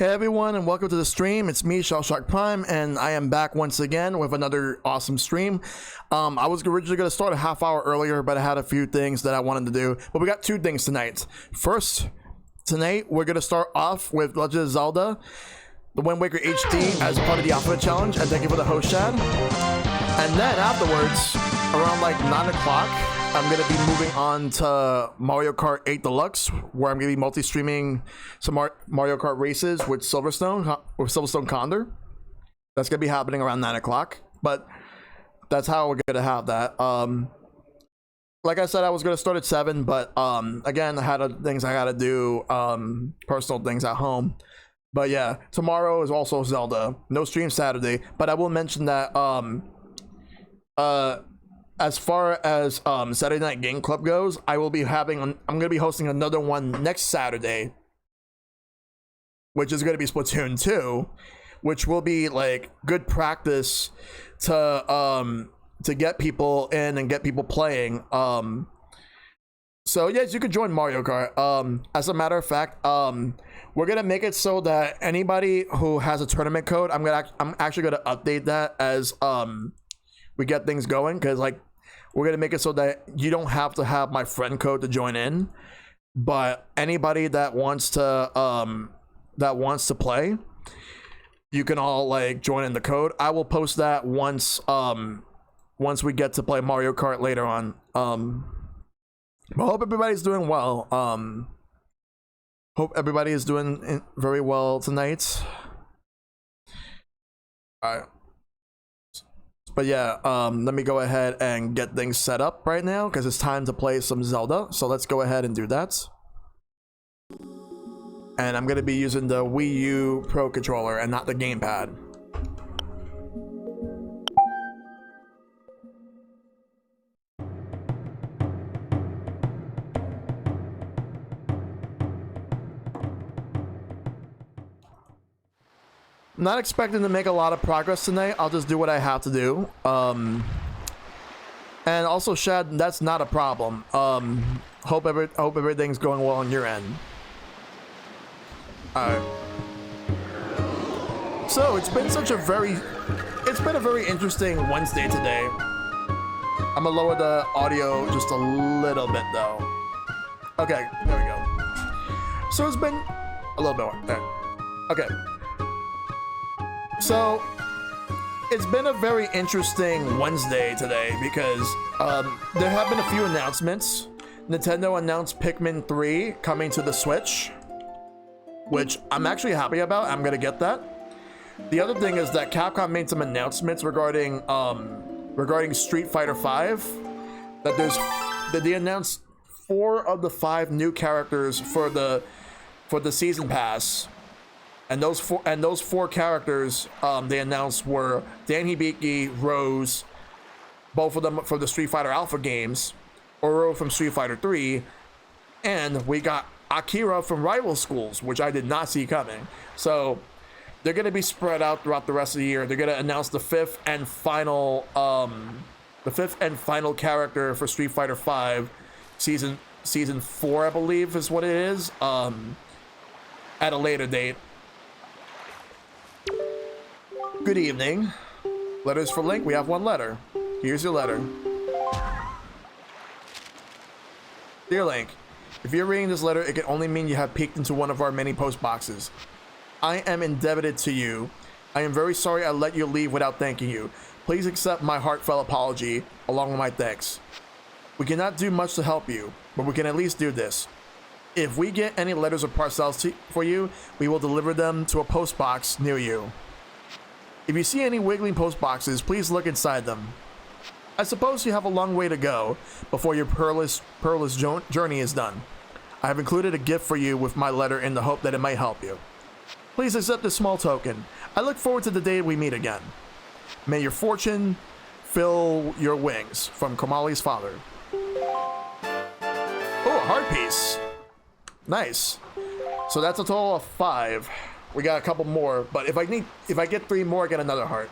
Hey everyone, and welcome to the stream. It's me, ShellshockPrime, and I am back once again with another awesome stream. I was originally going to start a half hour earlier, but I had a few things that I wanted to do. But we got two things tonight. First, tonight we're going to start off with Legend of Zelda, the Wind Waker HD as part of the Alpha Challenge, and thank you for the host, Chad. And then afterwards, around like 9 o'clock, I'm going to be moving on to Mario Kart 8 Deluxe, where I'm going to be multi-streaming some Mario Kart races with Silverstone Condor. That's going to be happening around 9 o'clock, but that's how we're going to have that. Like I said, I was going to start at 7, but again, I had things I got to do, personal things at home. But yeah, tomorrow is also Zelda. No stream Saturday, but I will mention that as far as Saturday Night Game Club goes, I'm going to be hosting another one next Saturday, which is going to be Splatoon 2, which will be like good practice to get people in and get people playing. So yes, you can join Mario Kart. As a matter of fact, we're gonna make it so that anybody who has a tournament code, I'm actually gonna update that as we get things going, because like we're gonna make it so that you don't have to have my friend code to join in, but anybody that wants to play, you can all like join in the code. I will post that once we get to play Mario Kart later on. I hope everybody's doing well. Hope everybody is doing very well tonight. All right. But yeah, let me go ahead and get things set up right now because it's time to play some Zelda. So let's go ahead and do that. And I'm going to be using the Wii U Pro controller and not the gamepad. I'm not expecting to make a lot of progress tonight. I'll just do what I have to do. And also, Shad, that's not a problem. Hope everything's going well on your end. Alright. So it's been a very interesting Wednesday today. I'm gonna lower the audio just a little bit though. Okay, there we go. So it's been a little bit more. There. Okay. So, it's been a very interesting Wednesday today because there have been a few announcements. Nintendo announced Pikmin 3 coming to the Switch, which I'm actually happy about. I'm gonna get that. The other thing is that Capcom made some announcements regarding Street Fighter V. That they announced 4 of the 5 new characters for the season pass. And those four characters they announced were Dan Hibiki, Rose, both of them for the Street Fighter Alpha games, Oro from Street Fighter 3, and we got Akira from Rival Schools, which I did not see coming. So they're going to be spread out throughout the rest of the year. They're going to announce the fifth and final character for Street Fighter V season 4, I believe is what it is, at a later date. Good evening. Letters for Link. We have one letter. Here's your letter. Dear Link, if you're reading this letter, it can only mean you have peeked into one of our many post boxes. I am indebted to you. I am very sorry I let you leave without thanking you. Please accept my heartfelt apology along with my thanks. We cannot do much to help you, but we can at least do this. If we get any letters or parcels for you, we will deliver them to a post box near you. If you see any wiggling post boxes, please look inside them. I suppose you have a long way to go before your perilous journey is done. I have included a gift for you with my letter in the hope that it might help you. Please accept this small token. I look forward to the day we meet again. May your fortune fill your wings. From Kamali's father. Oh, a heart piece. Nice. So that's a total of 5. We got a couple more, but if I get 3 more, I get another heart.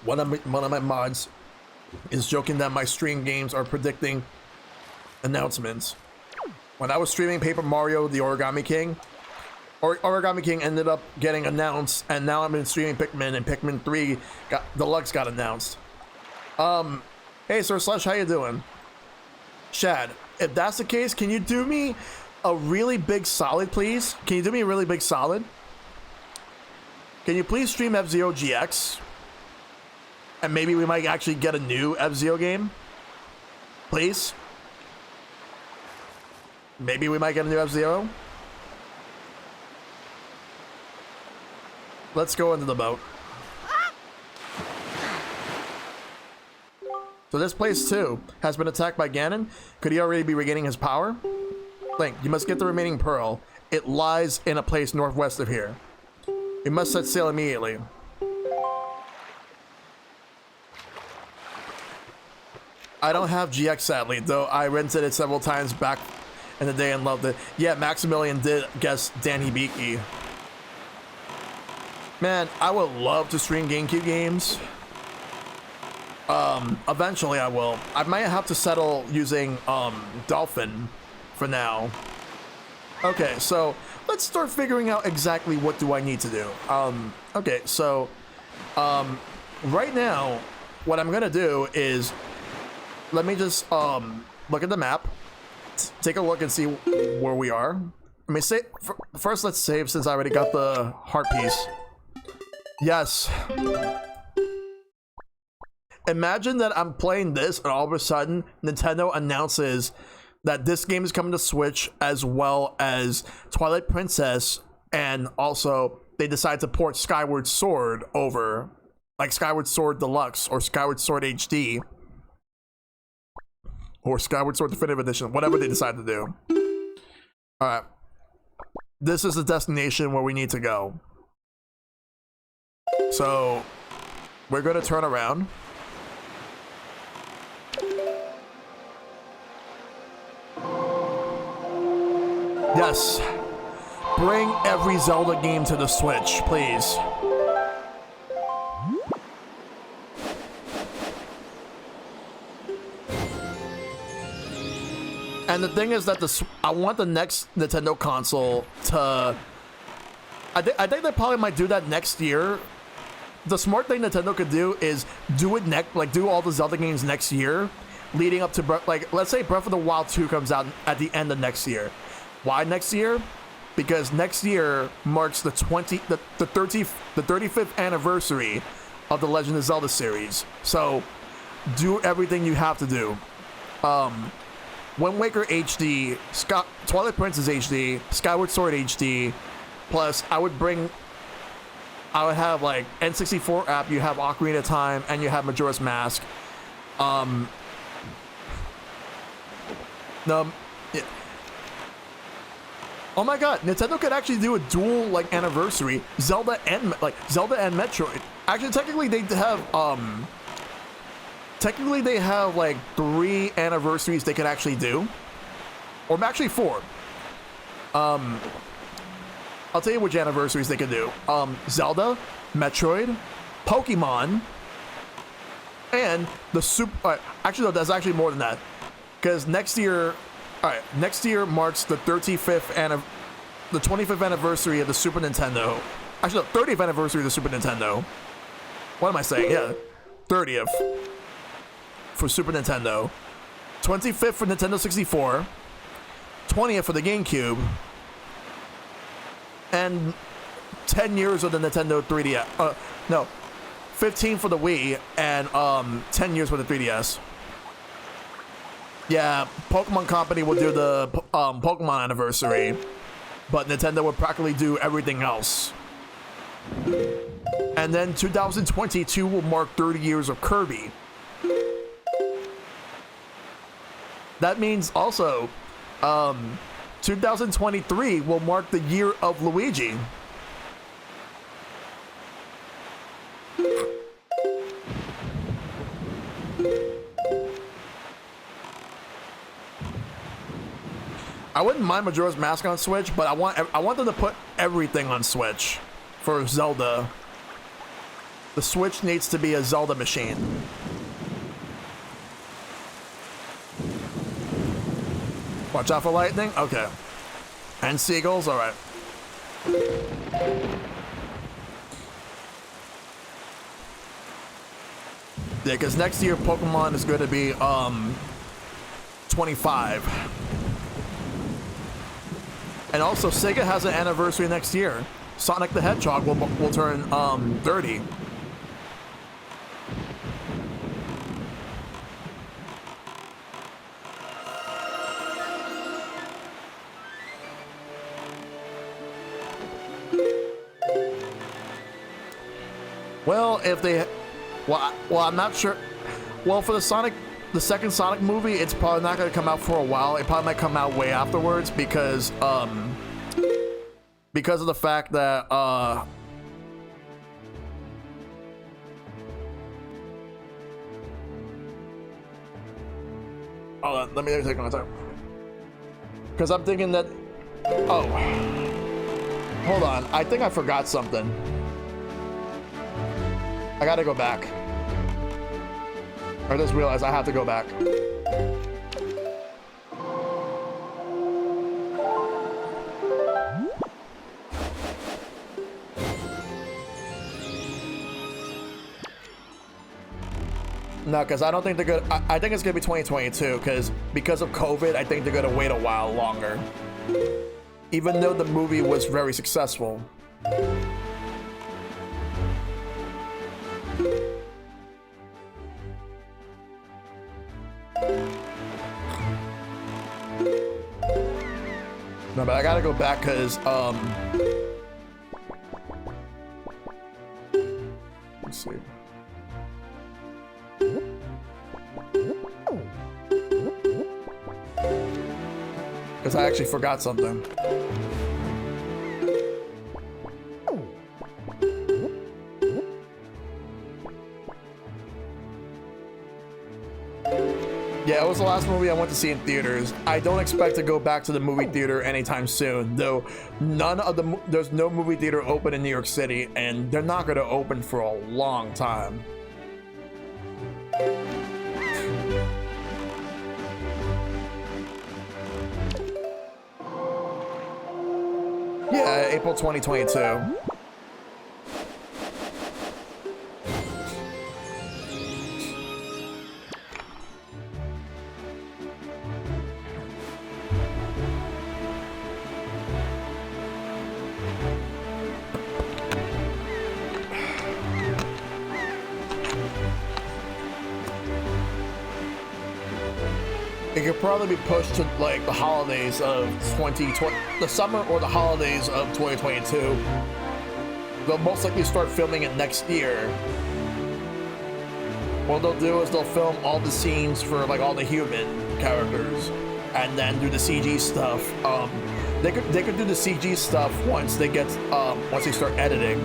One of my mods is joking that my stream games are predicting announcements. When I was streaming Paper Mario: The Origami King, Origami King ended up getting announced, and now I'm in streaming Pikmin, and Pikmin 3 Deluxe got announced. Hey, Sir Slush, how you doing? Shad, if that's the case, can you do me a really big solid, please? Can you do me a really big solid? Can you please stream F-Zero GX? And maybe we might actually get a new F-Zero game? Please? Maybe we might get a new F-Zero? Let's go into the boat. So this place too has been attacked by Ganon. Could he already be regaining his power? Link, you must get the remaining pearl. It lies in a place northwest of here. We must set sail immediately. I don't have GX sadly, though I rented it several times back in the day and loved it. Yeah, Maximilian did guess Dan Hibiki. Man, I would love to stream GameCube games. Eventually I will. I might have to settle using Dolphin for now. Okay, so let's start figuring out exactly what do I need to do. Okay, so right now what I'm gonna do is let me just look at the map, take a look and see where we are. Let me say first, let's save since I already got the heart piece. Yes. Imagine that I'm playing this and all of a sudden Nintendo announces that this game is coming to Switch as well as Twilight Princess, and also they decide to port Skyward Sword over, like Skyward Sword Deluxe or Skyward Sword HD or Skyward Sword Definitive Edition, whatever they decide to do. Alright. This is the destination where we need to go. So we're gonna turn around. Yes. Bring every Zelda game to the Switch, please. And the thing is that I want the next Nintendo console to... I think they probably might do that next year. The smart thing Nintendo could do is do it do all the Zelda games next year, leading up to let's say Breath of the Wild 2 comes out at the end of next year. Why next year? Because next year marks the 35th anniversary of the Legend of Zelda series. So do everything you have to do. Wind Waker HD, Twilight Princess HD, Skyward Sword HD, plus I would have like N64 app, you have Ocarina of Time, and you have Majora's Mask. Yeah. Oh my god, Nintendo could actually do a dual like anniversary, Zelda and Metroid. Actually, technically they have like 3 anniversaries they could actually do, or actually 4. I'll tell you which anniversaries they could do. Zelda, Metroid, Pokemon, and the Super. Actually, no, that's actually more than that, because next year marks the 25th anniversary of the Super Nintendo. Actually, the 30th anniversary of the Super Nintendo. What am I saying? Yeah, 30th for Super Nintendo, 25th for Nintendo 64, 20th for the GameCube, and 10 years of the Nintendo 3DS. No, 15 for the Wii, and 10 years for the 3DS. Yeah, Pokemon Company will do the Pokemon anniversary, but Nintendo would practically do everything else. And then 2022 will mark 30 years of Kirby. That means also 2023 will mark the year of Luigi. I wouldn't mind Majora's Mask on Switch, but I want them to put everything on Switch for Zelda. The Switch needs to be a Zelda machine. Watch out for lightning? Okay. And seagulls? Alright. Yeah, because next year Pokemon is going to be 25. And also Sega has an anniversary next year. Sonic the Hedgehog will turn 30. Well, if they, well, I'm not sure. Well, for the second Sonic movie, it's probably not going to come out for a while. It probably might come out way afterwards because of the fact that hold on, let me take my time. Because I'm thinking that, oh, hold on, I think I forgot something. I gotta go back. I just realized I have to go back. No, because I don't think they're good. I think it's gonna be 2022 because of COVID. I think they're gonna wait a while longer. Even though the movie was very successful. No, but I gotta go back because let's see. Because I actually forgot something. Yeah, it was the last movie I went to see in theaters. I don't expect to go back to the movie theater anytime soon, though there's no movie theater open in New York City, and they're not gonna open for a long time. Yeah, April 2022. It could probably be pushed to like the holidays of 2020, the summer or the holidays of 2022. They'll most likely start filming it next year. What they'll do is they'll film all the scenes for like all the human characters, and then do the CG stuff. They could do the CG stuff once they start editing.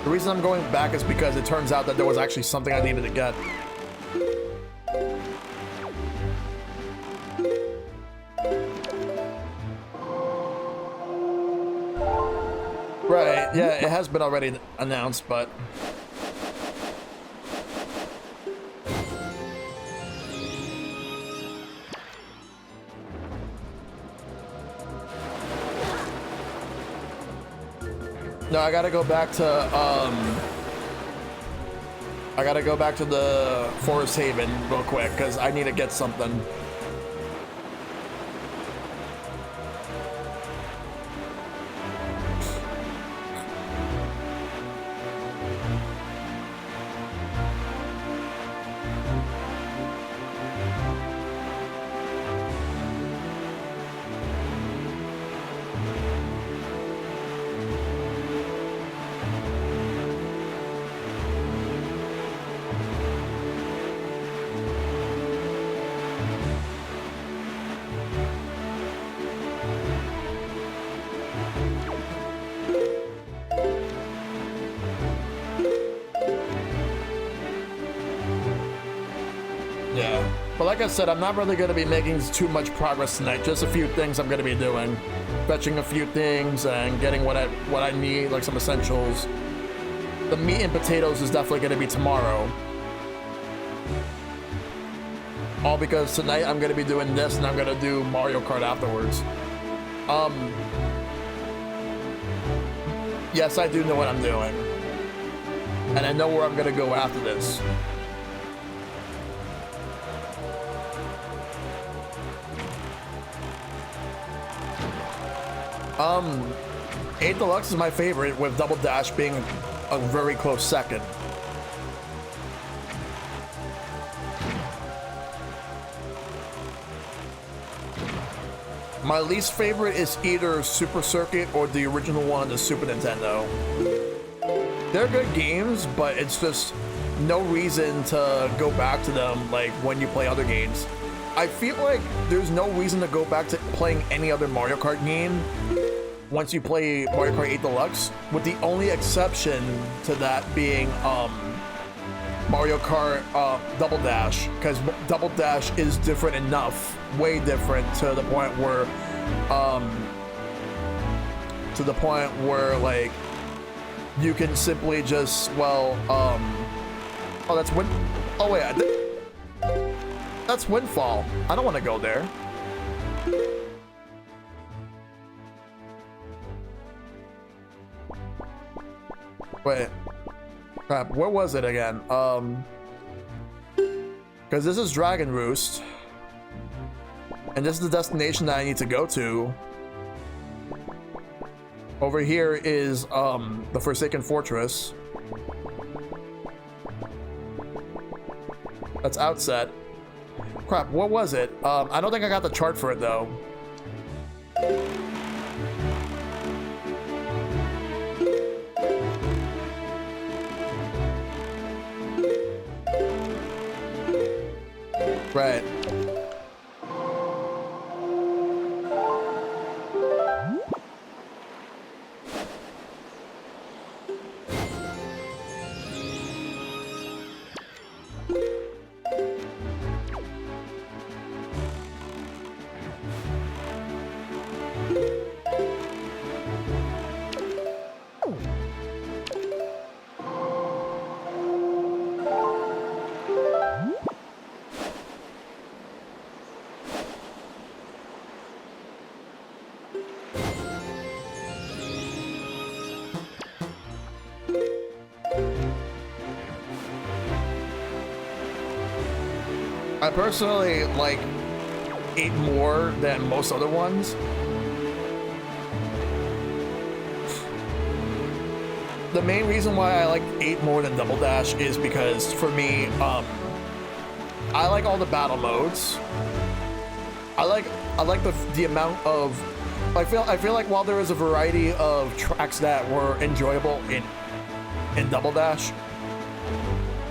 The reason I'm going back is because it turns out that there was actually something I needed to get. Right, yeah, it has been already announced, but... No, I gotta go back to, I gotta go back to the Forest Haven real quick, because I need to get something. But like I said, I'm not really going to be making too much progress tonight. Just a few things I'm going to be doing. Fetching a few things and getting what I need, like some essentials. The meat and potatoes is definitely going to be tomorrow. All because tonight I'm gonna be doing this and I'm gonna do Mario Kart afterwards. Yes, I do know what I'm doing. And I know where I'm gonna go after this. Eight Deluxe is my favorite, with Double Dash being a very close second. My least favorite is either Super Circuit or the original one on the Super Nintendo. They're good games, but it's just no reason to go back to them like when you play other games. I feel like there's no reason to go back to playing any other Mario Kart game once you play Mario Kart 8 Deluxe, with the only exception to that being Mario Kart Double Dash, because Double Dash is different enough, way different, to the point where like you can simply just, well, oh, that's oh wait, that's Windfall. I don't want to go there. Wait, crap, where was it again? Because this is Dragon Roost, and this is the destination that I need to go to. Over here is the Forsaken Fortress. That's Outset. Crap, what was it? I don't think I got the chart for it though. Right. I personally like 8 more than most other ones. The main reason why I like 8 more than Double Dash is because, for me, I like all the battle modes. I like the amount of, I feel like while there is a variety of tracks that were enjoyable in Double Dash,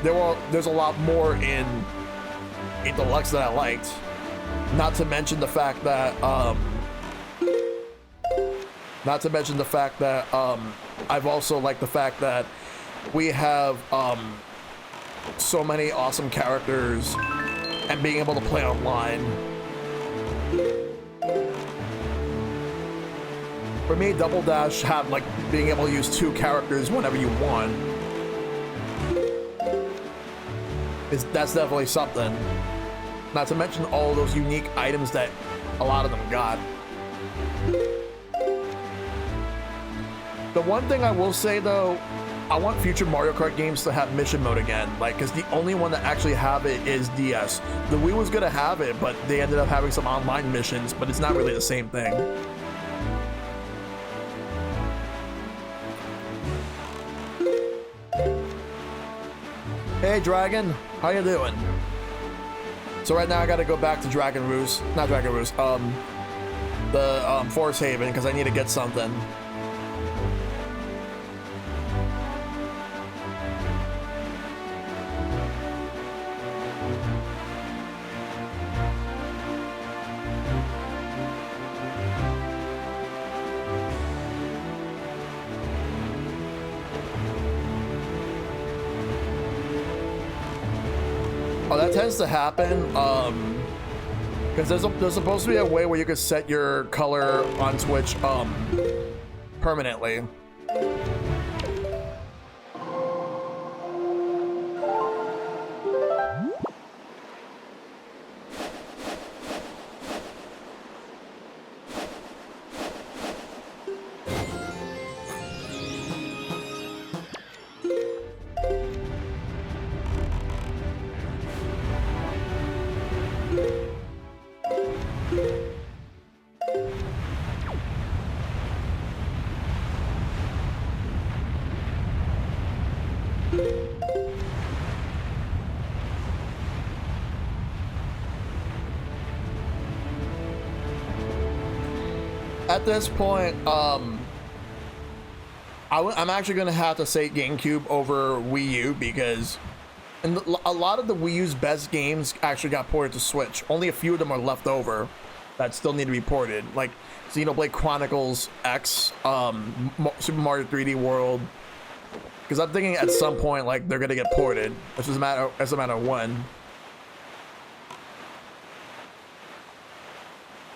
there's a lot more in 8 Deluxe that I liked. Not to mention the fact that I've also liked the fact that we have so many awesome characters and being able to play online. For me, Double Dash had like being able to use 2 characters whenever you want. That's definitely something. Not to mention all those unique items that a lot of them got. The one thing I will say though, I want future Mario Kart games to have mission mode again, like, because the only one that actually have it is DS. The Wii was gonna have it, but they ended up having some online missions, but it's not really the same thing. Hey Dragon, how you doing? So right now I gotta go back to Dragon Roost, not Dragon Roost, the Forest Haven, because I need to get something. Oh, that tends to happen, because there's supposed to be a way where you could set your color on Twitch, permanently. At this point, I'm actually gonna have to say GameCube over Wii U because a lot of the Wii U's best games actually got ported to Switch. Only a few of them are left over that still need to be ported, like Xenoblade Chronicles X, Super Mario 3D World. Because I'm thinking at some point, like, they're gonna get ported. It's just a matter of when.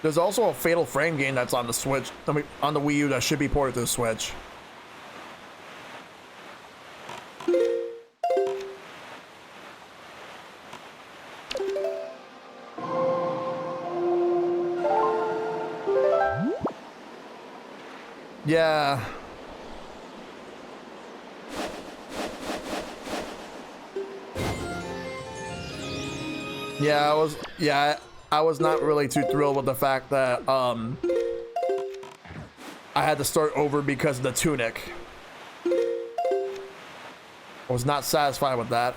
There's also a Fatal Frame game that's on the Switch, on the Wii U, that should be ported to the Switch. Yeah. I was not really too thrilled with the fact that I had to start over because of the tunic. I was not satisfied with that.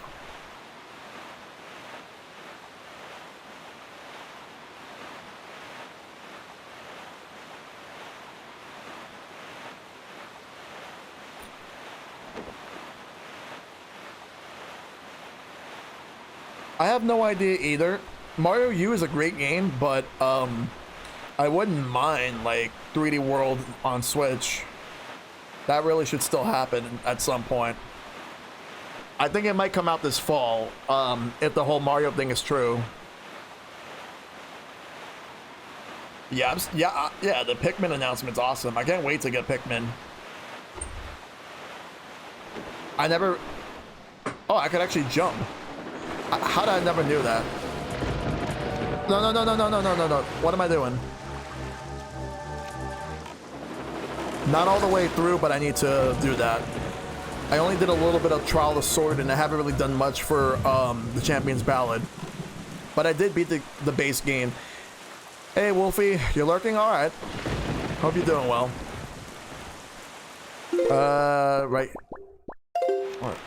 I have no idea either. Mario U is a great game, but I wouldn't mind like 3D World on Switch. That really should still happen at some point. I think it might come out this fall, if the whole Mario thing is true. Yeah, the Pikmin announcement's awesome. I can't wait to get Pikmin. I never... Oh, I could actually jump. How did I never knew that? No. What am I doing? Not all the way through, but I need to do that. I only did a little bit of Trial of the Sword, and I haven't really done much for the Champion's Ballad. But I did beat the base game. Hey, Wolfie, you're lurking? All right. Hope you're doing well. Right. All right.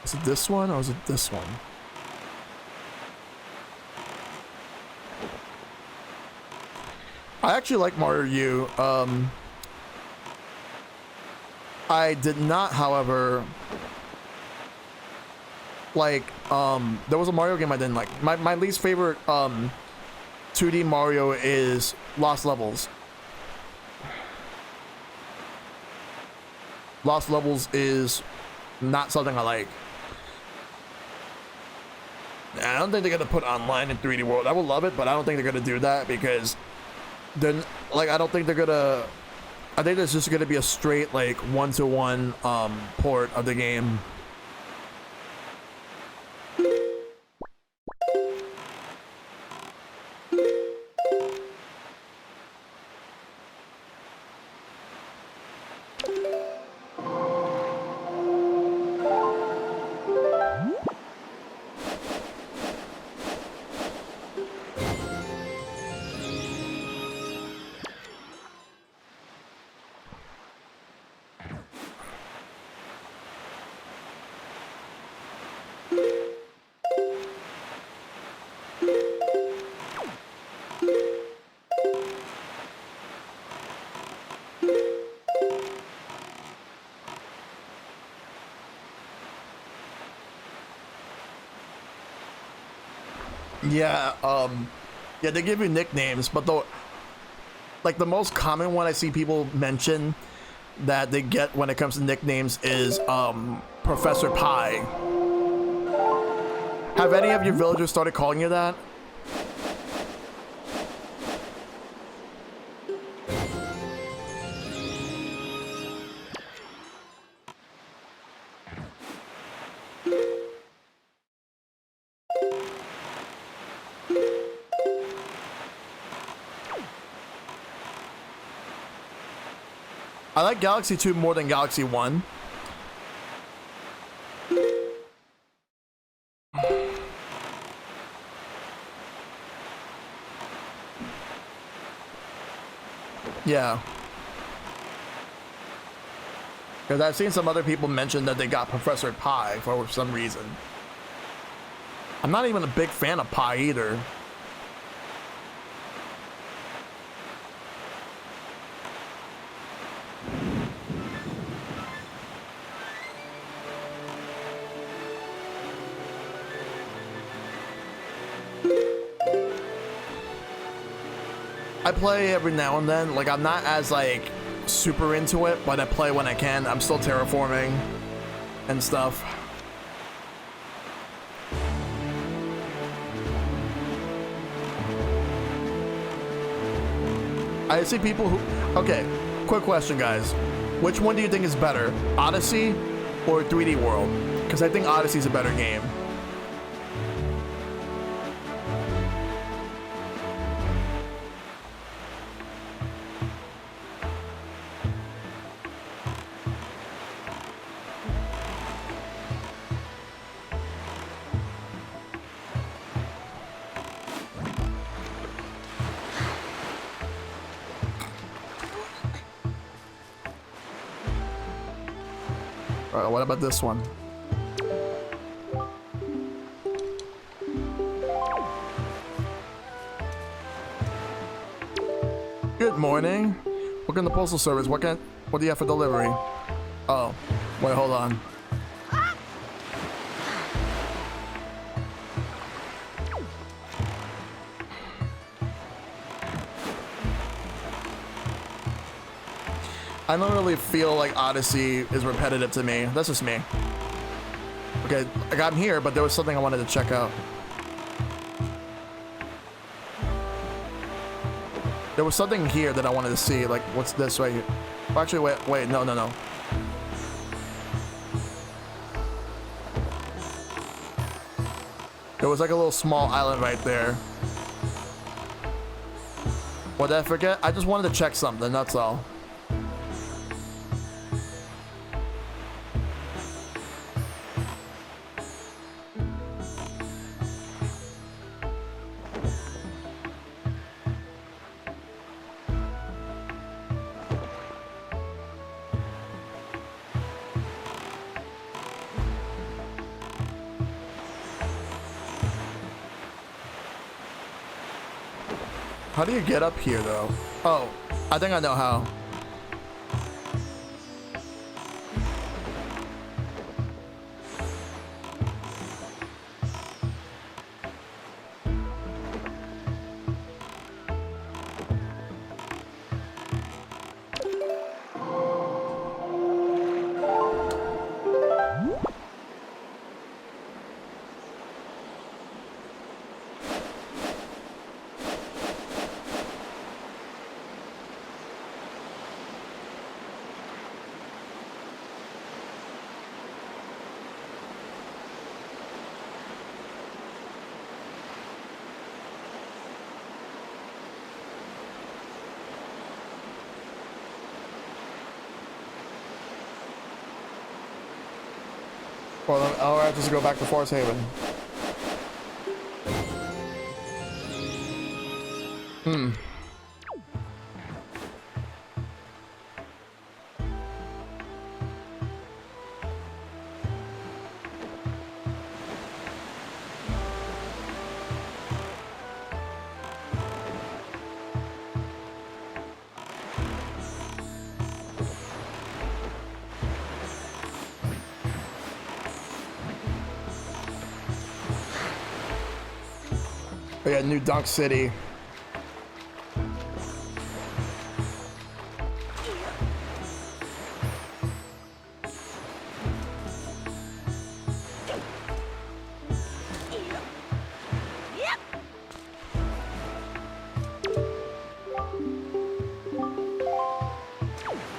Is it this one or is it this one? I actually like Mario U. I did not, however, like, there was a Mario game I didn't like. My least favorite 2D Mario is Lost Levels. Lost Levels is not something I like. I don't think they're gonna put online in 3D World. I would love it, but I don't think they're gonna do that because then, like, I don't think they're gonna. I think there's just gonna be a straight like one-to-one port of the game. Yeah, yeah, they give you nicknames, but the most common one I see people mention that they get when it comes to nicknames is Professor Pie. Have any of your villagers started calling you that? I like Galaxy 2 more than Galaxy 1. Yeah. Because I've seen some other people mention that they got Professor Pie for some reason. I'm not even a big fan of Pie either. I play every now and then. Like, I'm not as, like, super into it, but I play when I can. I'm still terraforming and stuff. I see people who... Okay, quick question, guys. Which one do you think is better, Odyssey or 3D World? Because I think Odyssey's a better game. Alright, what about this one? Good morning. Welcome to the Postal Service. What do you have for delivery? Oh, wait, hold on. I don't really feel like Odyssey is repetitive to me. That's just me. Okay, I got him here, but there was something I wanted to check out. There was something here that I wanted to see. Like, what's this right here? Oh, actually, wait, no. There was like a little small island right there. What did I forget? I just wanted to check something, that's all. How do you get up here, though? Oh, I think I know how. Or I'll just go back to Forest Haven. We got New Dunk City.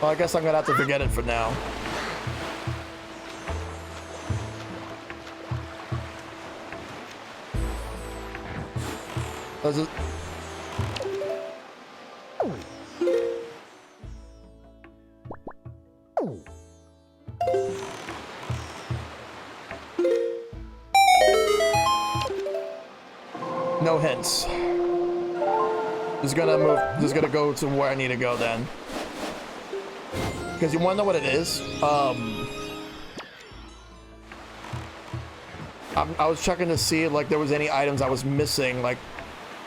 Well, I guess I'm gonna have to forget it for now. Does it? No hints. Just gonna move. Just gonna go to where I need to go then. Because you want to know what it is? I was checking to see if like there was any items I was missing, like,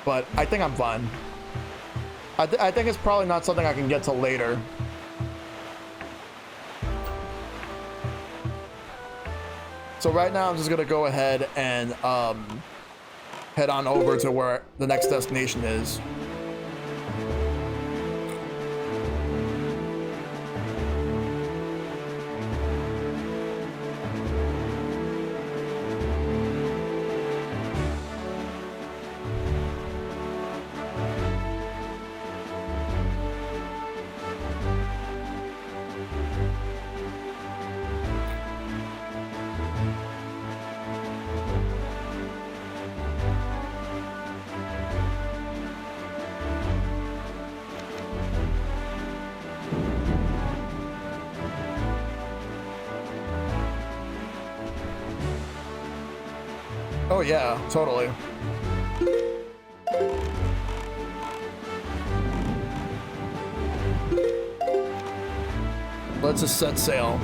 but I think I'm fine. I think it's probably not something I can get till later. So right now I'm just gonna go ahead and head on over to where the next destination is. Oh yeah, totally. Let's just set sail.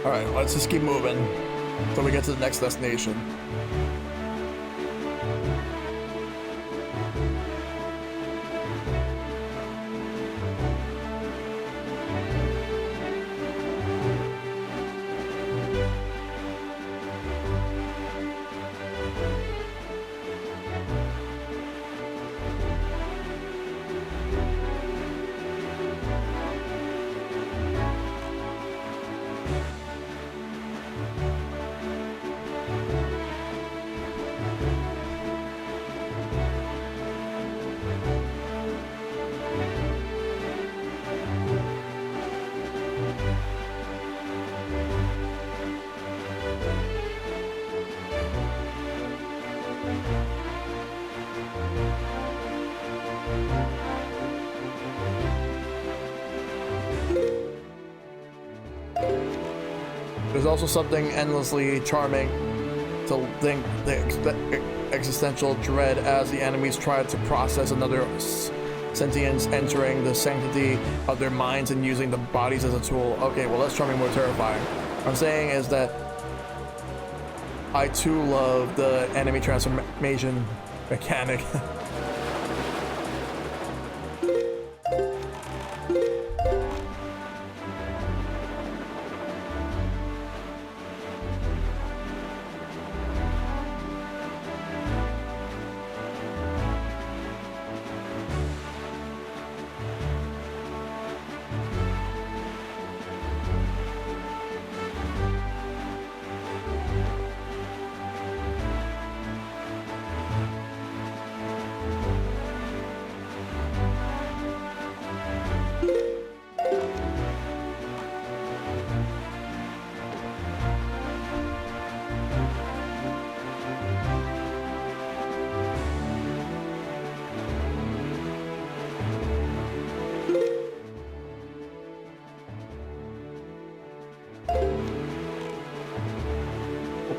Alright, let's just keep moving until we get to the next destination. There's also something endlessly charming to think the existential dread as the enemies try to process another sentience entering the sanctity of their minds and using the bodies as a tool. Okay, well, that's charming, more terrifying. What I'm saying is that I too love the enemy transformation mechanic.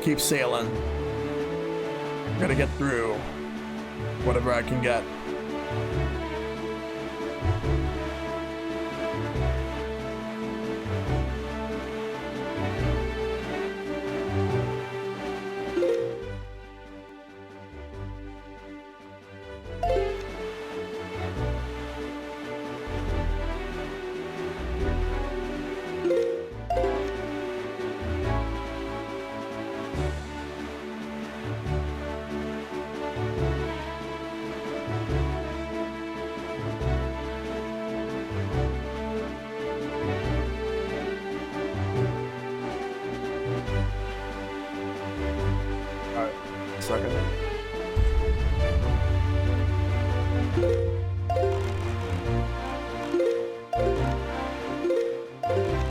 Keep sailing. Gotta get through whatever I can get.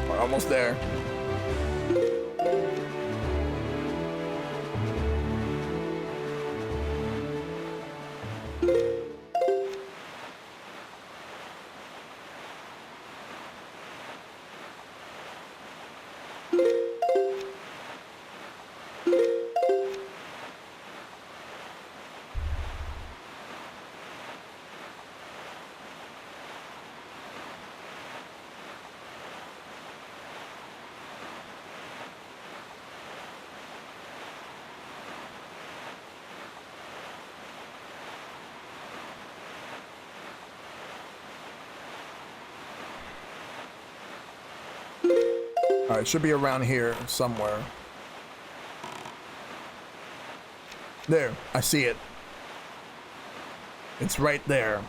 We're almost there. Alright, it should be around here somewhere. There, I see it. It's right there.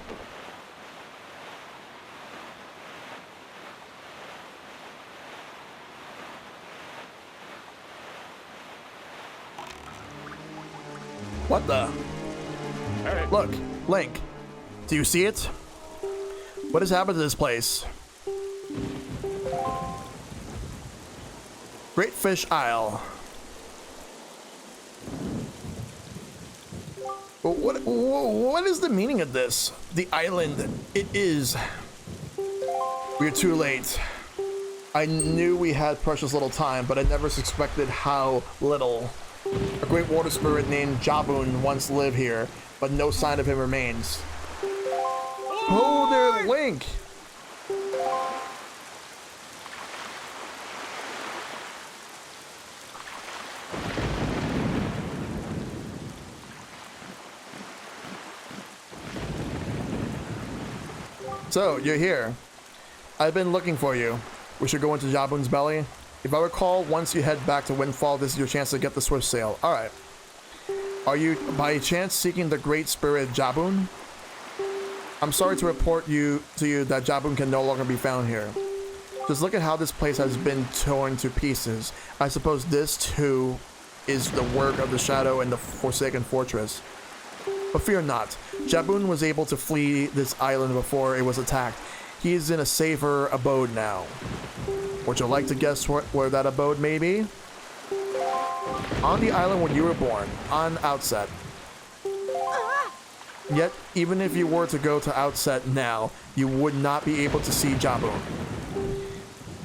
What the? Hey. Look, Link. Do you see it? What has happened to this place? Great Fish Isle. What is the meaning of this? The island. It is. We're too late. I knew we had precious little time, but I never suspected how little. A great water spirit named Jaboon once lived here, but no sign of him remains. Oh, there, Link! So, you're here. I've been looking for you. We should go into Jaboon's belly. If I recall, once you head back to Windfall, this is your chance to get the swift sail. Alright. Are you, by chance, seeking the great spirit Jaboon? I'm sorry to report to you that Jaboon can no longer be found here. Just look at how this place has been torn to pieces. I suppose this, too, is the work of the Shadow and the Forsaken Fortress. But fear not. Jaboon was able to flee this island before it was attacked. He is in a safer abode now. Would you like to guess where that abode may be? On the island where you were born, on Outset. Yet, even if you were to go to Outset now, you would not be able to see Jaboon.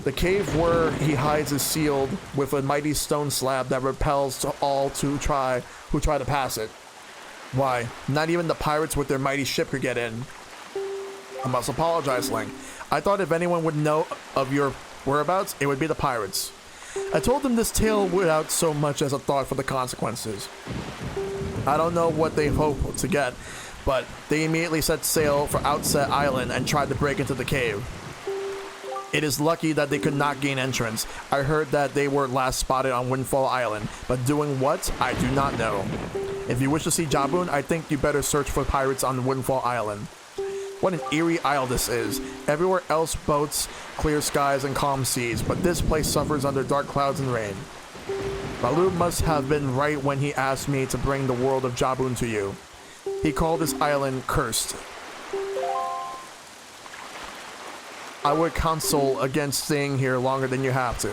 The cave where he hides is sealed with a mighty stone slab that repels to all who try to pass it. Why, not even the pirates with their mighty ship could get in. I must apologize, Link. I thought if anyone would know of your whereabouts, it would be the pirates. I told them this tale without so much as a thought for the consequences. I don't know what they hope to get, but they immediately set sail for Outset Island and tried to break into the cave. It is lucky that they could not gain entrance. I heard that they were last spotted on Windfall Island, but doing what, I do not know. If you wish to see Jaboon, I think you better search for pirates on Windfall Island. What an eerie isle this is. Everywhere else boats, clear skies, and calm seas, but this place suffers under dark clouds and rain. Baloo must have been right when he asked me to bring the world of Jaboon to you. He called this island cursed. I would counsel against staying here longer than you have to.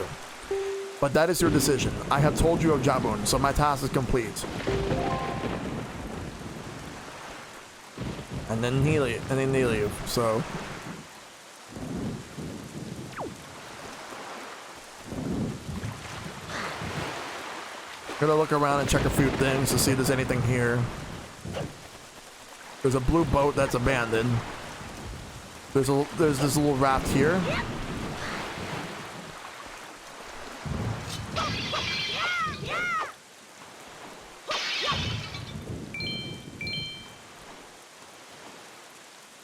But that is your decision. I have told you of Jaboon, so my task is complete. And then they leave, so. Gonna look around and check a few things to see if there's anything here. There's a blue boat that's abandoned. There's this little raft here.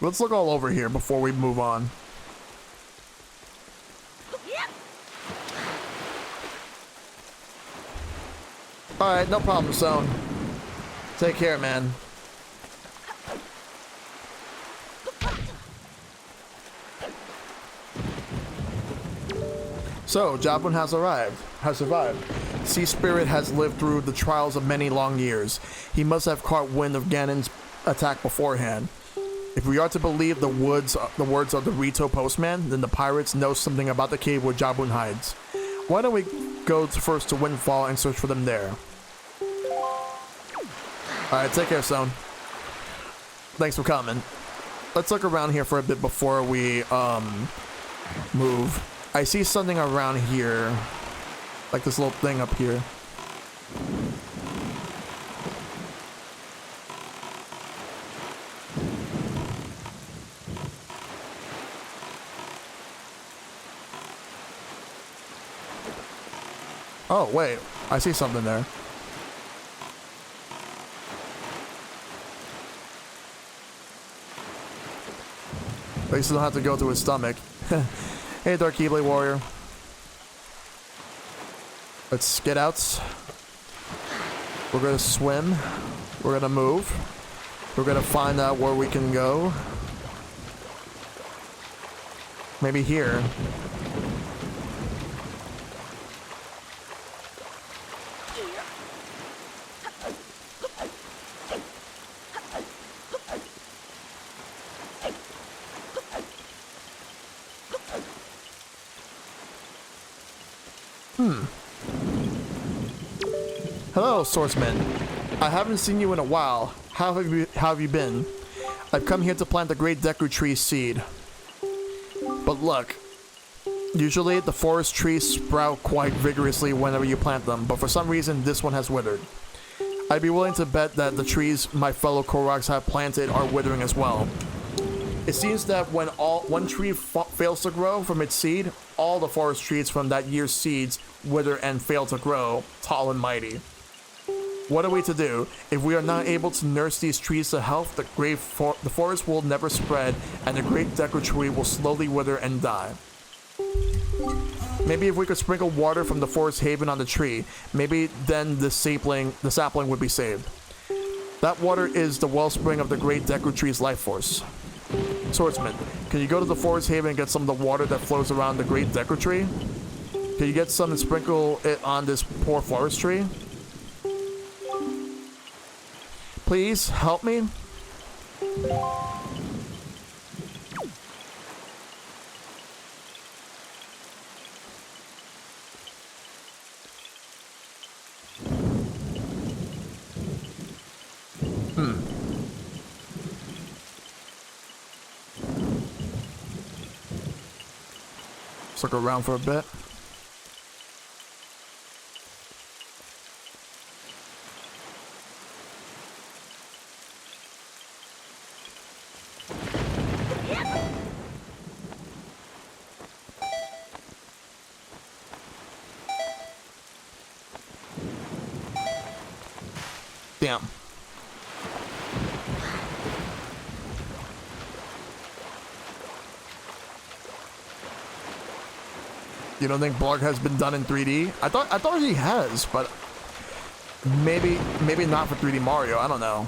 Let's look all over here before we move on. Alright, no problem, Stone. Take care, man. So, Jaboon has survived. Sea Spirit has lived through the trials of many long years. He must have caught wind of Ganon's attack beforehand. If we are to believe the words of the Rito postman, then the pirates know something about the cave where Jaboon hides. Why don't we go first to Windfall and search for them there? Alright, take care, Stone. Thanks for coming. Let's look around here for a bit before we, move. I see something around here. Like this little thing up here. Oh, wait. I see something there. At least I don't have to go to his stomach. Hey, Dark Keyblade Warrior. Let's get out. We're gonna swim. We're gonna move. We're gonna find out where we can go. Maybe here. Hello, swordsman. I haven't seen you in a while. How have you been? I've come here to plant the great Deku tree seed. But look, usually the forest trees sprout quite vigorously whenever you plant them, but for some reason this one has withered. I'd be willing to bet that the trees my fellow Koroks have planted are withering as well. It seems that when one tree fails to grow from its seed, all the forest trees from that year's seeds wither and fail to grow tall and mighty. What are we to do? If we are not able to nurse these trees to health, the forest will never spread, and the great Deku tree will slowly wither and die. Maybe if we could sprinkle water from the forest haven on the tree, maybe then the sapling would be saved. That water is the wellspring of the great Deku tree's life force. Swordsman, can you go to the forest haven and get some of the water that flows around the great Deku tree? Can you get some and sprinkle it on this poor forest tree? Please help me. Let's look around for a bit. Damn. You don't think Blarg has been done in 3D? I thought he has, but maybe not for 3D Mario. I don't know.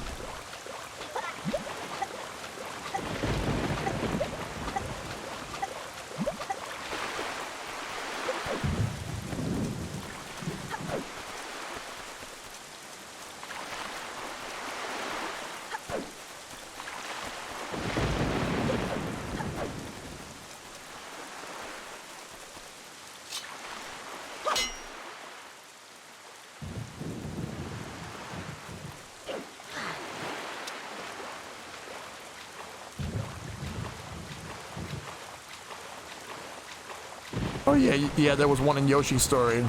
Oh yeah, there was one in Yoshi's story.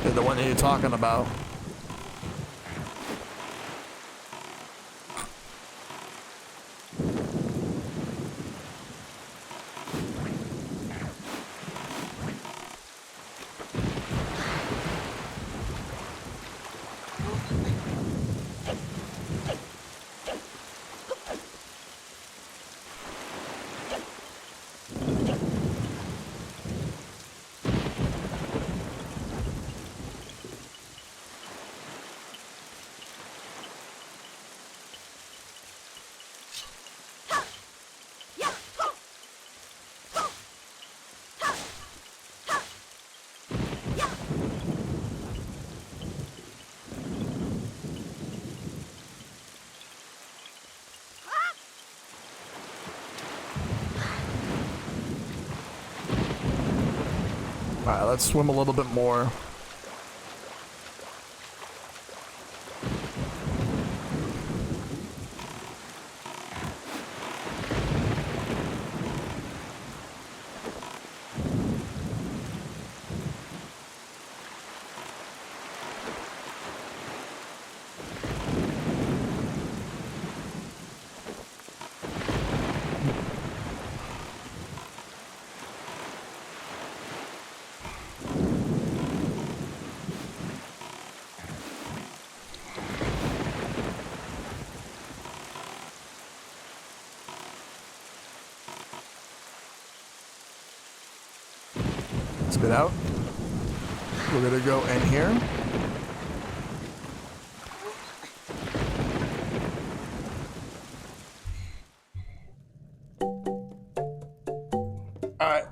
Yeah, the one that you're talking about. Alright, let's swim a little bit more. Spit out. We're gonna go in here. All right.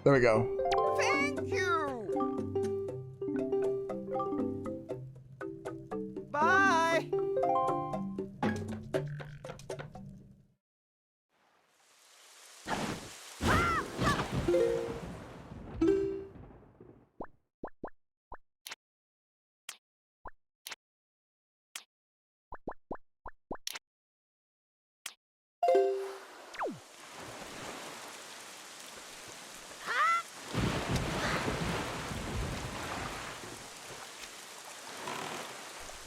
There we go. Thank you. Bye.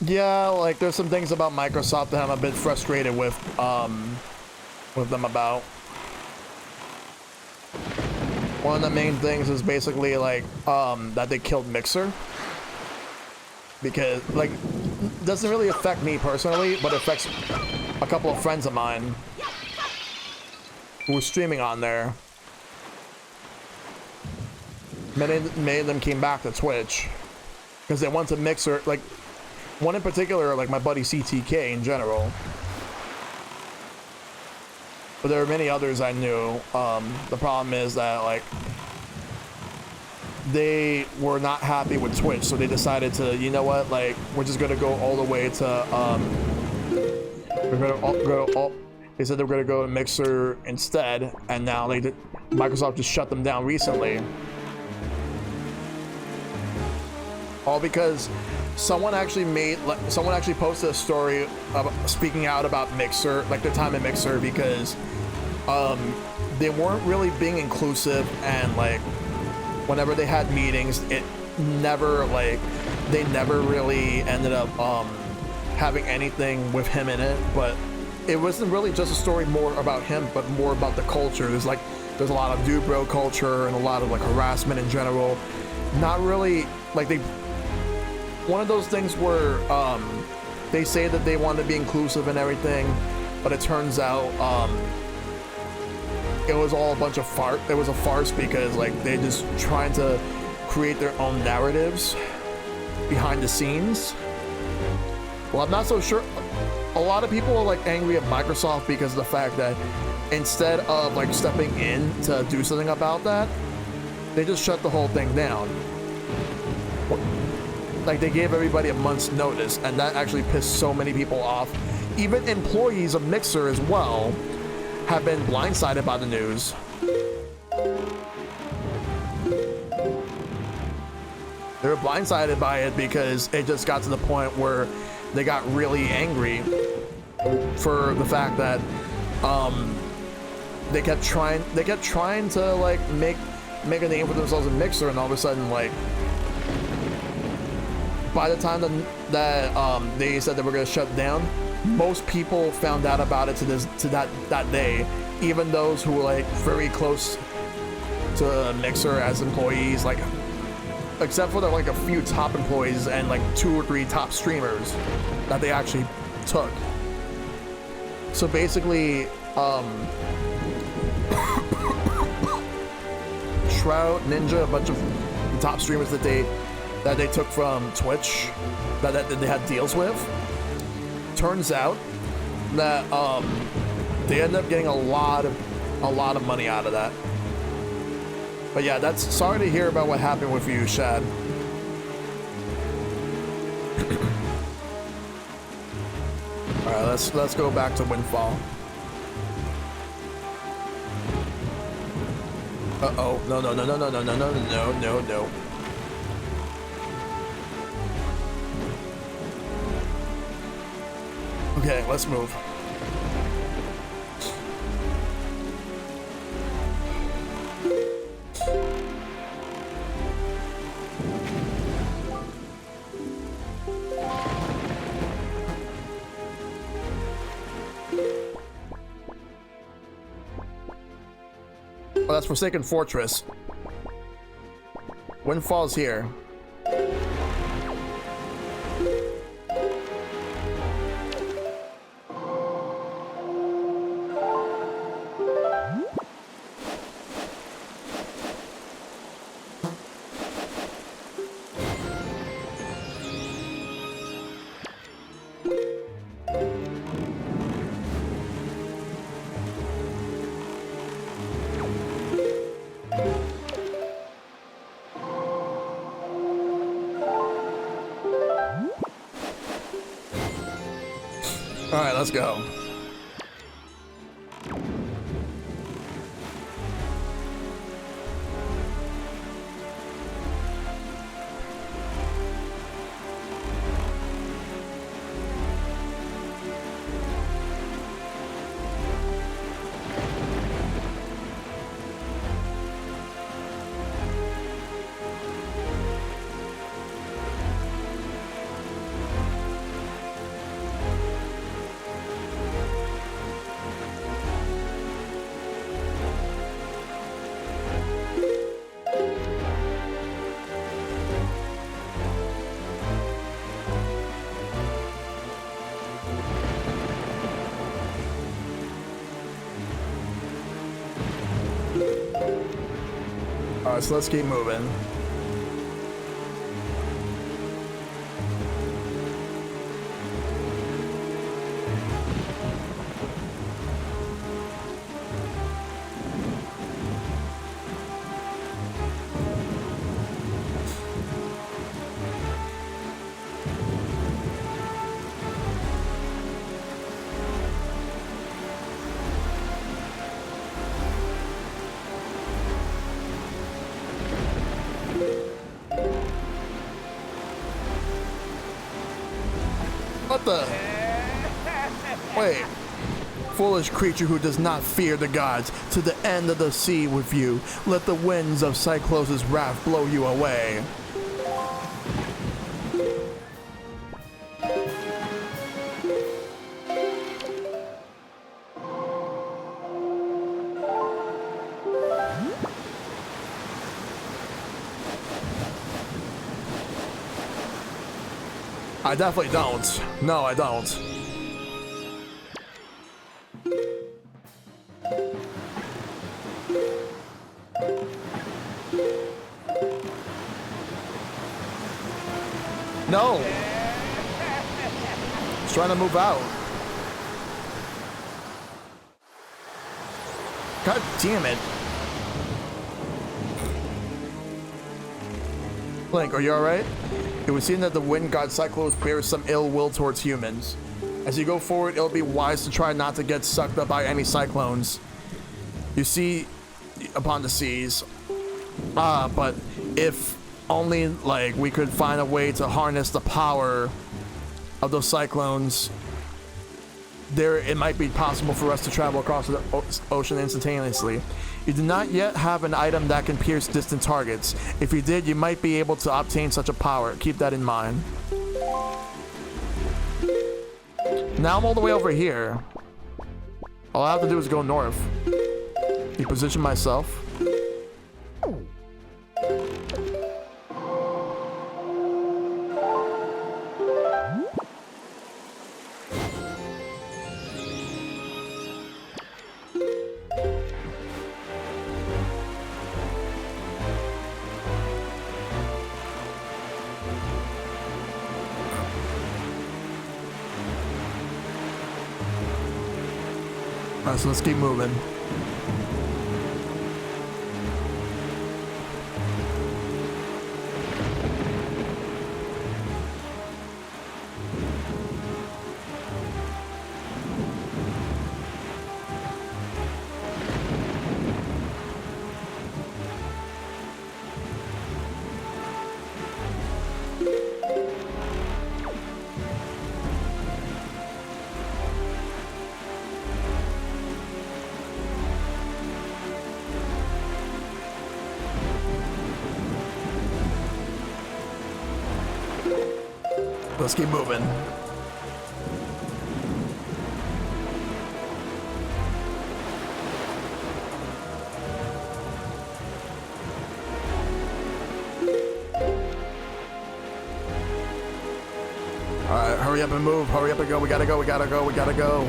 Yeah, like there's some things about Microsoft that I'm a bit frustrated with them about. One of the main things is basically like that they killed Mixer, because like it doesn't really affect me personally, but it affects a couple of friends of mine who were streaming on there. Many of them came back to Twitch because they went to Mixer, like one in particular, like my buddy CTK in general. But there were many others I knew. The problem is that like they were not happy with Twitch, so they decided to, you know what, like we're just gonna go all the way to they said they were gonna go to Mixer instead, and now Microsoft just shut them down recently. All because someone actually posted a story speaking out about Mixer, like their time in Mixer, because they weren't really being inclusive, and like whenever they had meetings, they never really ended up having anything with him in it. But it wasn't really just a story more about him, but more about the culture. There's a lot of dude bro culture and a lot of like harassment in general. Not really like one of those things where they say that they want to be inclusive and everything, but it turns out it was all a bunch of fart. It was a farce, because like they just trying to create their own narratives behind the scenes. Well, I'm not so sure. A lot of people are like angry at Microsoft because of the fact that instead of like stepping in to do something about that, they just shut the whole thing down. Like they gave everybody a month's notice, and that actually pissed so many people off. Even employees of Mixer as well have been blindsided by the news. They were blindsided by it because it just got to the point where they got really angry for the fact that they kept trying to like make a name for themselves in Mixer, and all of a sudden, like by the time that they said they were going to shut down, most people found out about it to that day. Even those who were like very close to Mixer as employees, like except for like a few top employees and like 2 or 3 top streamers that they actually took. So basically, Shroud, Ninja, a bunch of top streamers that they took from Twitch that they had deals with. Turns out that they ended up getting a lot of money out of that. But yeah, that's sorry to hear about what happened with you, Shad. All right, let's go back to Windfall. Uh-oh. No. Okay, let's move. Oh, that's Forsaken Fortress. Windfall's here. All right, let's go. All right, so let's keep moving. What the? Wait. Foolish creature who does not fear the gods, to the end of the sea with you. Let the winds of Cyclos' wrath blow you away. I definitely don't. No, I don't. No! He's trying to move out. God damn it. Link, are you alright? It would seem that the wind god Cyclos bears some ill will towards humans. As you go forward, it'll be wise to try not to get sucked up by any cyclones you see upon the seas. But if only, like, we could find a way to harness the power of those cyclones, it might be possible for us to travel across the ocean instantaneously. You do not yet have an item that can pierce distant targets. If you did, you might be able to obtain such a power. Keep that in mind. Now I'm all the way over here. All I have to do is go north. Reposition myself. Alright, so let's keep moving. Let's keep moving. Alright, hurry up and move. Hurry up and go. We gotta go. We gotta go. We gotta go.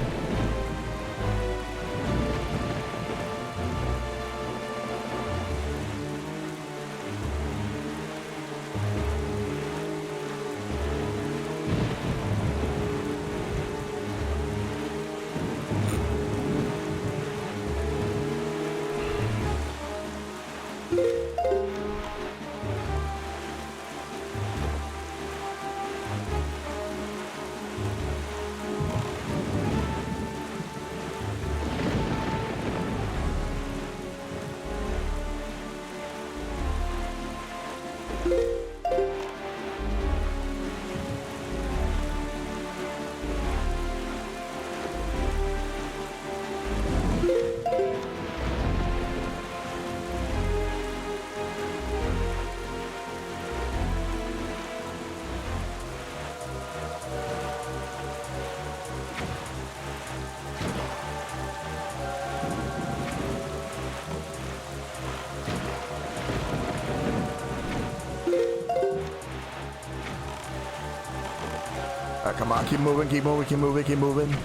Alright, come on, keep moving, keep moving, keep moving, keep moving.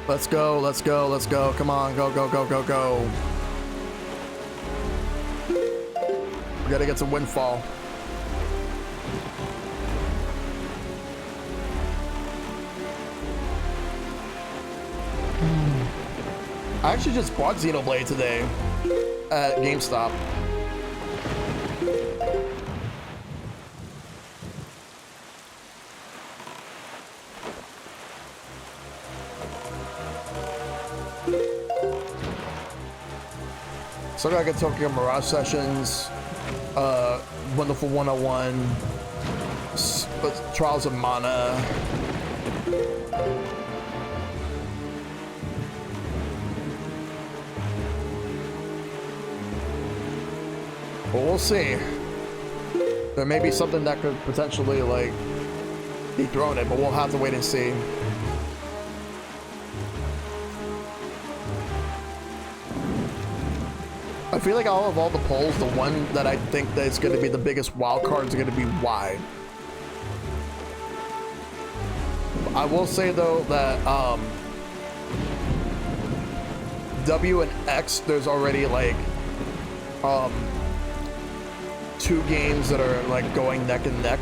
Let's go, let's go, let's go. Come on, go, go, go, go, go. We gotta get some windfall. I actually just bought Xenoblade today at GameStop. So I gotta get Tokyo Mirage Sessions, Wonderful 101, Trials of Mana. But we'll see. There may be something that could potentially like dethrone it, but we'll have to wait and see. I feel like out of all the polls, the one that I think that is going to be the biggest wild card is going to be Y. I will say though that W and X, there's already like 2 games that are like going neck and neck.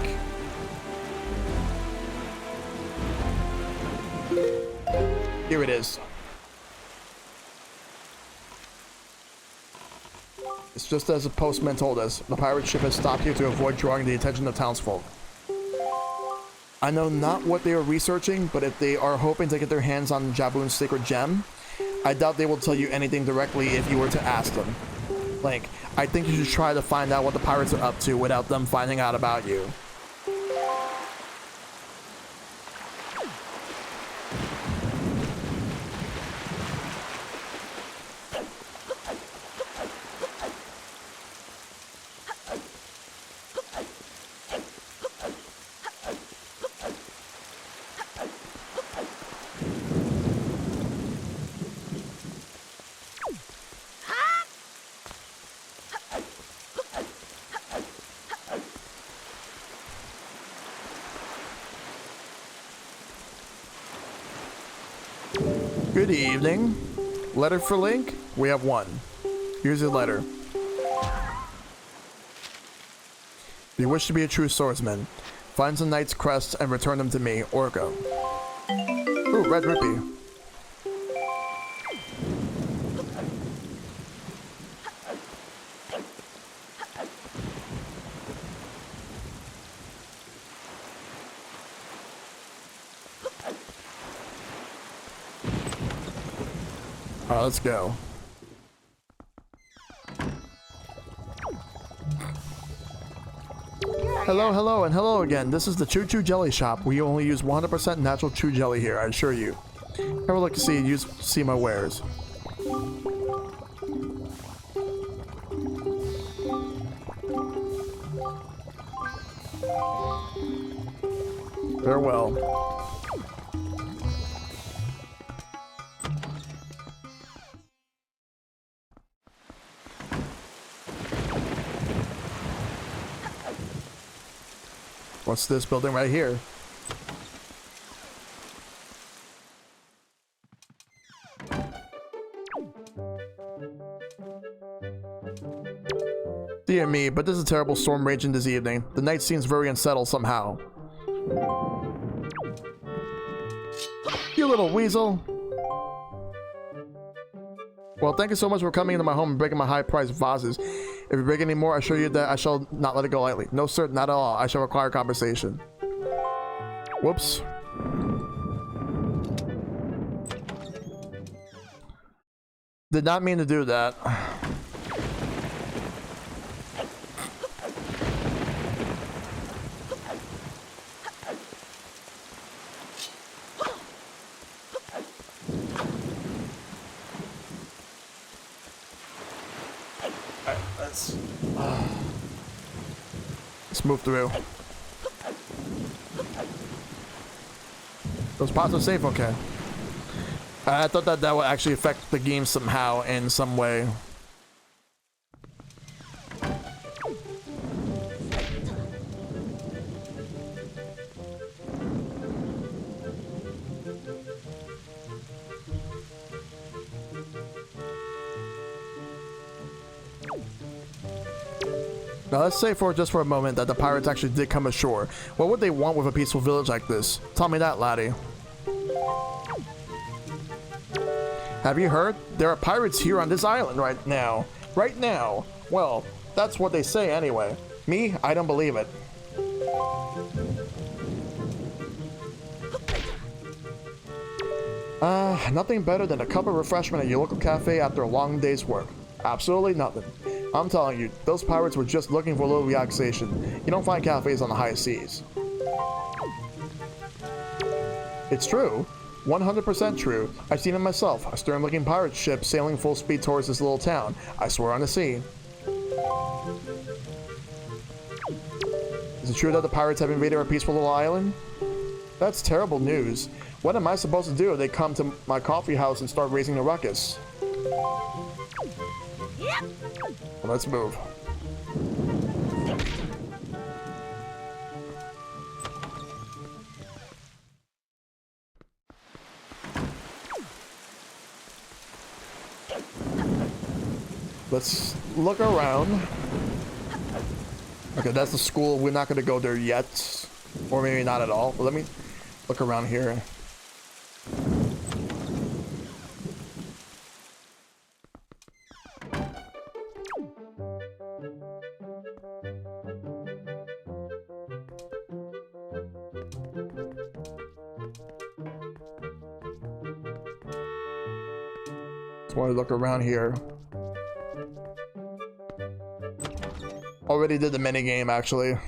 Here it is. It's just as the postman told us. The pirate ship has stopped here to avoid drawing the attention of townsfolk. I know not what they are researching, but if they are hoping to get their hands on Jaboon's sacred gem, I doubt they will tell you anything directly if you were to ask them. Like, I think you should try to find out what the pirates are up to without them finding out about you. Good evening. Letter for Link? We have one. Here's your letter. If you wish to be a true swordsman, find some knight's crests and return them to me, Orko. Ooh, Red Rippy. Alright, let's go. Hello, hello, and hello again. This is the Choo Choo Jelly Shop. We only use 100% natural chew jelly here, I assure you. I would like to see my wares. Farewell. What's this building right here? Dear me, but there's a terrible storm raging this evening. The night seems very unsettled somehow. You little weasel. Well, thank you so much for coming into my home and breaking my high-priced vases. If you break any more, I assure you that I shall not let it go lightly. No, sir, not at all. I shall require compensation. Whoops. Did not mean to do that. Let's move through. Those pots are safe, okay. I thought that that would actually affect the game somehow in some way. Now let's say just for a moment that the pirates actually did come ashore. What would they want with a peaceful village like this? Tell me that, laddie. Have you heard? There are pirates here on this island right now. Right now. Well, that's what they say anyway. Me, I don't believe it. Nothing better than a cup of refreshment at your local cafe after a long day's work. Absolutely nothing. I'm telling you, those pirates were just looking for a little relaxation. You don't find cafes on the high seas. It's true. 100% true. I've seen it myself. A stern-looking pirate ship sailing full speed towards this little town. I swear on the sea. Is it true that the pirates have invaded our peaceful little island? That's terrible news. What am I supposed to do if they come to my coffee house and start raising a ruckus? Well, let's move. Let's look around. Okay, that's the school. We're not going to go there yet. Or maybe not at all. But let me look around here. Just want to look around here. Already did the mini game actually.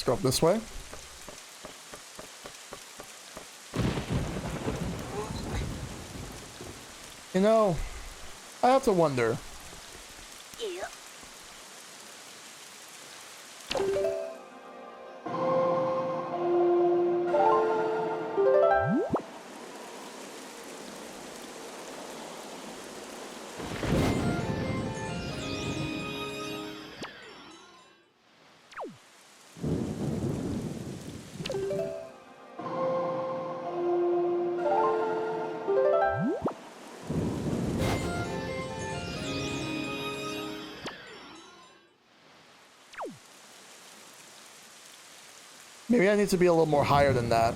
Let's go up this way. You know, I have to wonder. Maybe I need to be a little more higher than that.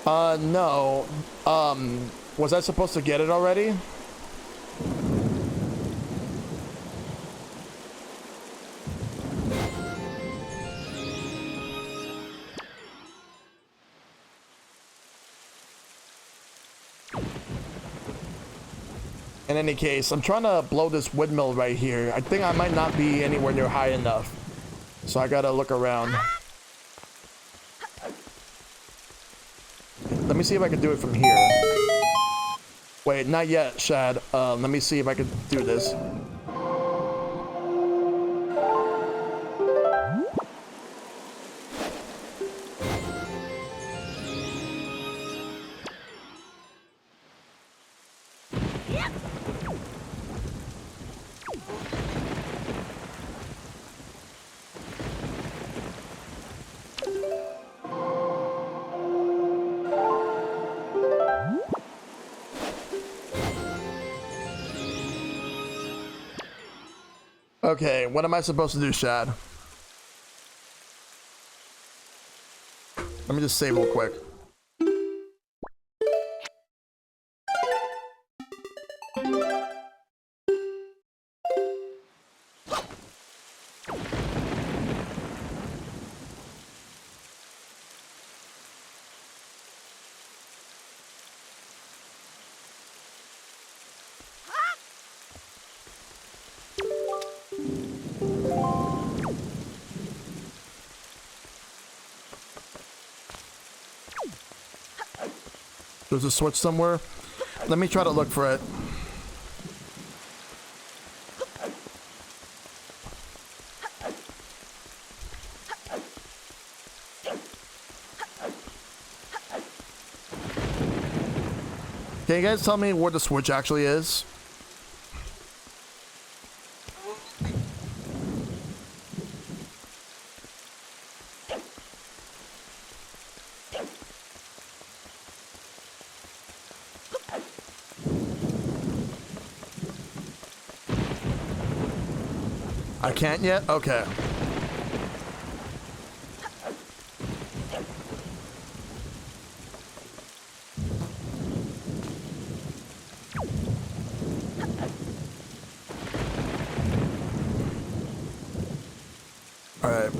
No. Was I supposed to get it already? In any case, I'm trying to blow this windmill right here. I think I might not be anywhere near high enough. So I gotta look around. Let me see if I can do it from here. Wait, not yet, Shad. Let me see if I can do this. Okay, what am I supposed to do, Shad? Let me just save real quick. There's a switch somewhere. Let me try to look for it. Can you guys tell me where the switch actually is? I can't yet? Okay. All right.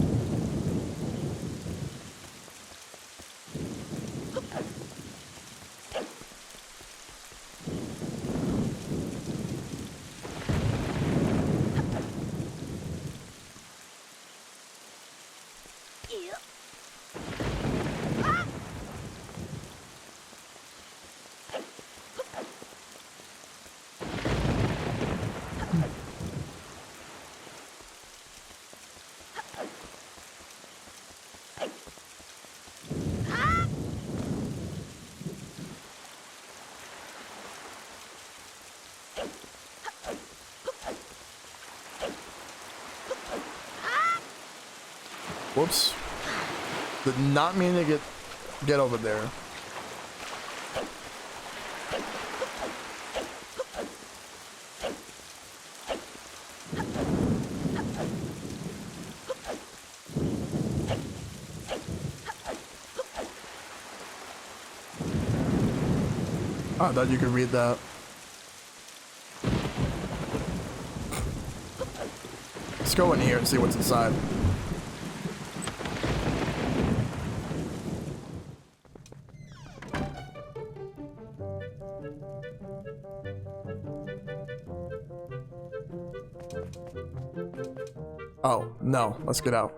Whoops. Did not mean to get over there. I thought you could read that. Let's go in here and see what's inside. Oh, no. Let's get out.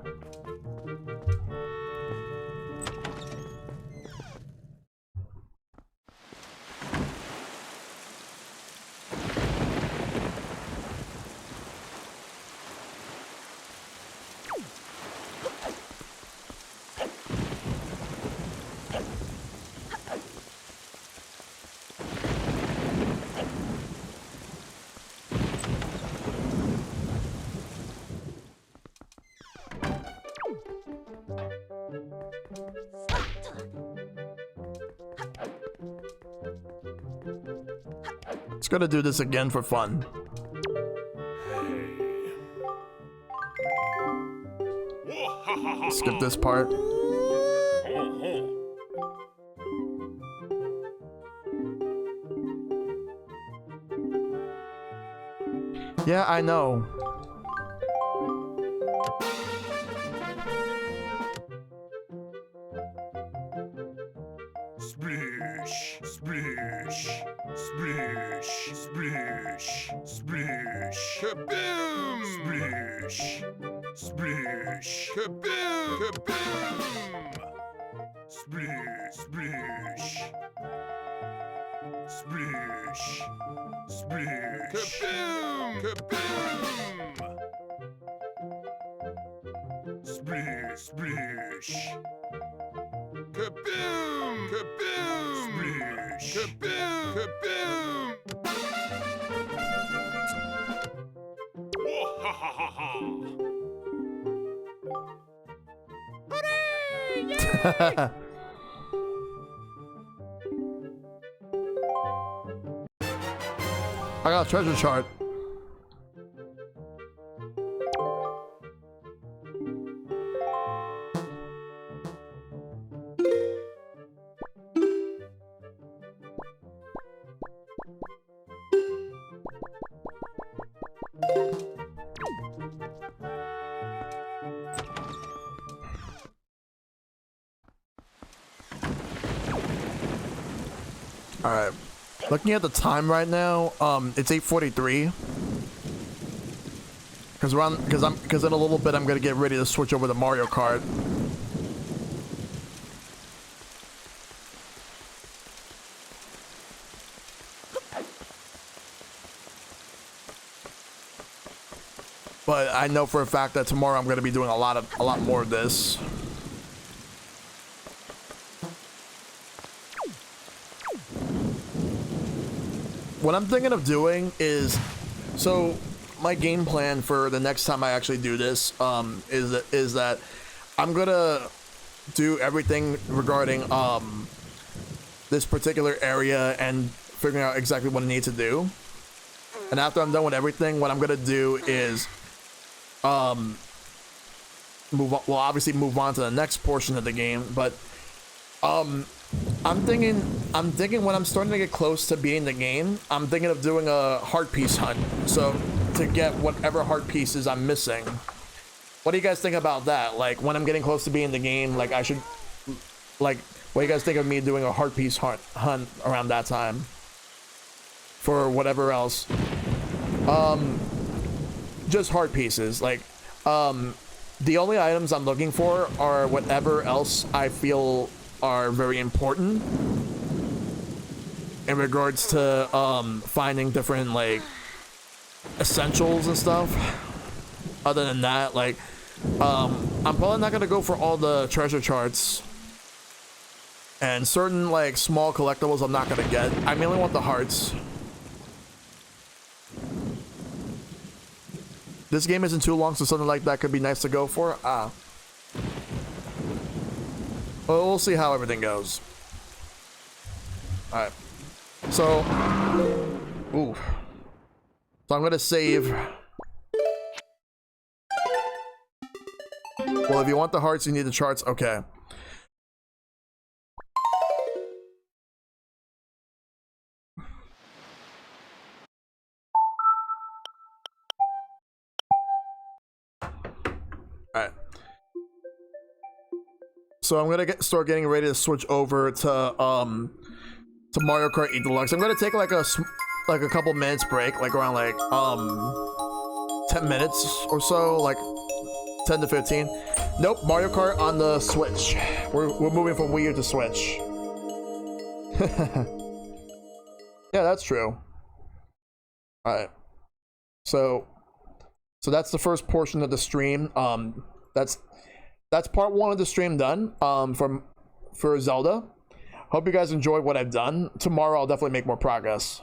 It's gonna do this again for fun. Skip this part. Yeah, I know. Splish, splish, splish, splish, splish, kaboom! Splish, splish, kaboom! Kaboom! Splish, splish, splish, splish, kaboom! Kaboom! Splish, splish. Kaboom! Kaboom! Splish! Kaboom! Kaboom! Wahahaha! Hooray! Yay! I got a treasure chart. All right. Looking at the time right now, it's 8:43. Because in a little bit I'm gonna get ready to switch over to Mario Kart. But I know for a fact that tomorrow I'm gonna be doing a lot more of this. What I'm thinking of doing is, so my game plan for the next time I actually do this is that I'm gonna do everything regarding this particular area and figuring out exactly what I need to do. And after I'm done with everything, what I'm gonna do is obviously move on to the next portion of the game, but I'm thinking when I'm starting to get close to beating the game, I'm thinking of doing a heart piece hunt. So to get whatever heart pieces I'm missing. What do you guys think about that? Like when I'm getting close to beating the game, like I should, like, what do you guys think of me doing a heart piece hunt around that time? For whatever else. Just heart pieces. Like, the only items I'm looking for are whatever else I feel are very important in regards to finding different like essentials and stuff. Other than that, like I'm probably not gonna go for all the treasure charts, and certain like small collectibles I'm not gonna get. I mainly want the hearts. This game isn't too long, so something like that could be nice to go for. Well, we'll see how everything goes. Alright. So, ooh. So I'm gonna save. Well, if you want the hearts, you need the charts. Okay. Alright. So I'm gonna start getting ready to switch over to Mario Kart 8 Deluxe. I'm gonna take like a couple minutes break, like around like 10 minutes or so, like 10 to 15. Nope, Mario Kart on the Switch. We're moving from Wii U to Switch. Yeah, that's true. All right. So that's the first portion of the stream. That's part one of the stream done for Zelda. Hope you guys enjoyed what I've done. Tomorrow I'll definitely make more progress.